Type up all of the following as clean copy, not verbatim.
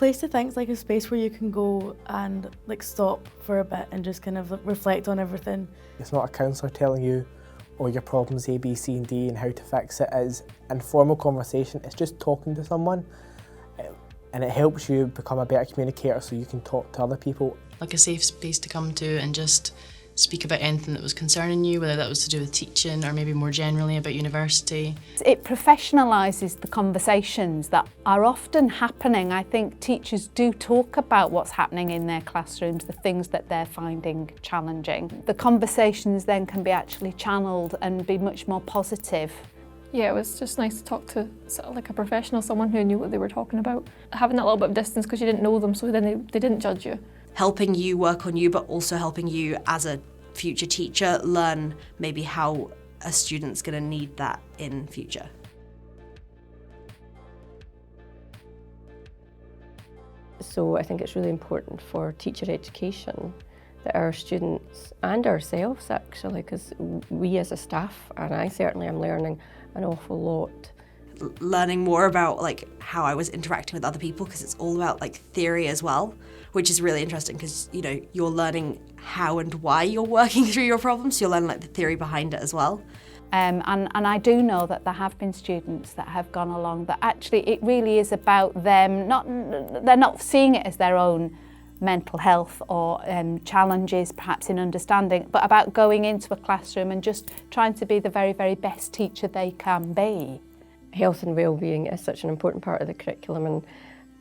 Place to Think's like a space where you can go and like stop for a bit and just kind of reflect on everything. It's not a counsellor telling you, oh, your problem's A, B, C and D and how to fix it. Is informal conversation. It's just talking to someone, and it helps you become a better communicator so you can talk to other people. Like a safe space to come to and just speak about anything that was concerning you, whether that was to do with teaching or maybe more generally about university. It professionalises the conversations that are often happening. I think teachers do talk about what's happening in their classrooms, the things that they're finding challenging. The conversations then can be actually channelled and be much more positive. Yeah, it was just nice to talk to sort of like a professional, someone who knew what they were talking about. Having that little bit of distance because you didn't know them, so then they didn't judge you. Helping you work on you, but also helping you as a future teacher learn maybe how a student's going to need that in future. So I think it's really important for teacher education that our students and ourselves actually, because we as a staff, and I certainly am learning an awful lot. Learning more about like how I was interacting with other people, because it's all about like theory as well, which is really interesting because you know you're learning how and why you're working through your problems. So you're learning like the theory behind it as well. And I do know that there have been students that have gone along that actually it really is about them. They're not seeing it as their own mental health or challenges perhaps in understanding, but about going into a classroom and just trying to be the very, very best teacher they can be. Health and wellbeing is such an important part of the curriculum,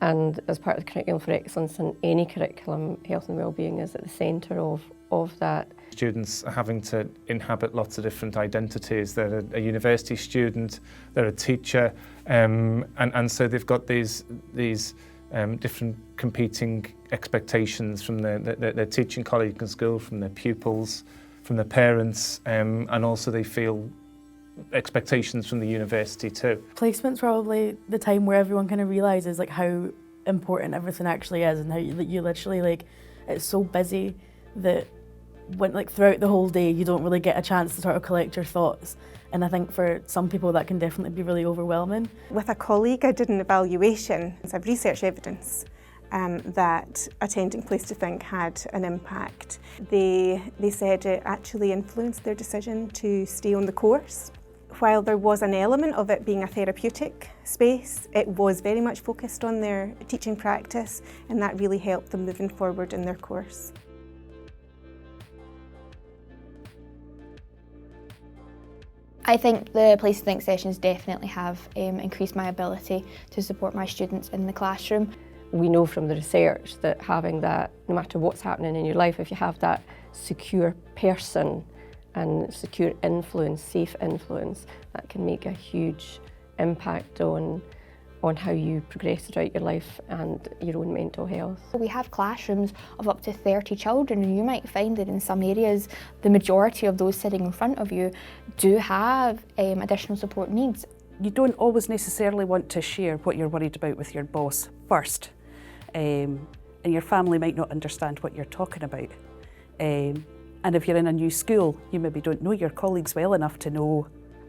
and as part of the curriculum for excellence in any curriculum, health and wellbeing is at the centre of that. Students are having to inhabit lots of different identities. They're a university student, they're a teacher, and so they've got these different competing expectations from their teaching colleagues in school, from their pupils, from their parents, and also they feel expectations from the university too. Placement's probably the time where everyone kind of realises like how important everything actually is, and how you literally like it's so busy that when like throughout the whole day you don't really get a chance to sort of collect your thoughts, and I think for some people that can definitely be really overwhelming. With a colleague I did an evaluation. I've researched evidence that attending Place to Think had an impact. They said it actually influenced their decision to stay on the course. While there was an element of it being a therapeutic space, it was very much focused on their teaching practice, and that really helped them moving forward in their course. I think the Place to Think sessions definitely have increased my ability to support my students in the classroom. We know from the research that having that, no matter what's happening in your life, if you have that secure person and secure influence, safe influence, that can make a huge impact on how you progress throughout your life and your own mental health. We have classrooms of up to 30 children, and you might find that in some areas the majority of those sitting in front of you do have additional support needs. You don't always necessarily want to share what you're worried about with your boss first, and your family might not understand what you're talking about. And if you're in a new school, you maybe don't know your colleagues well enough to know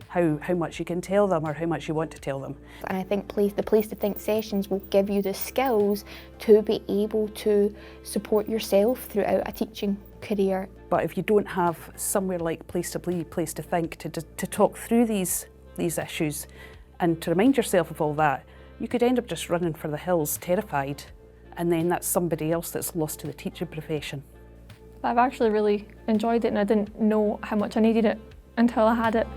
how much you can tell them or how much you want to tell them. And I think the Place to Think sessions will give you the skills to be able to support yourself throughout a teaching career. But if you don't have somewhere like Place2Be, Place to Think to talk through these issues and to remind yourself of all that, you could end up just running for the hills terrified, and then that's somebody else that's lost to the teaching profession. I've actually really enjoyed it, and I didn't know how much I needed it until I had it.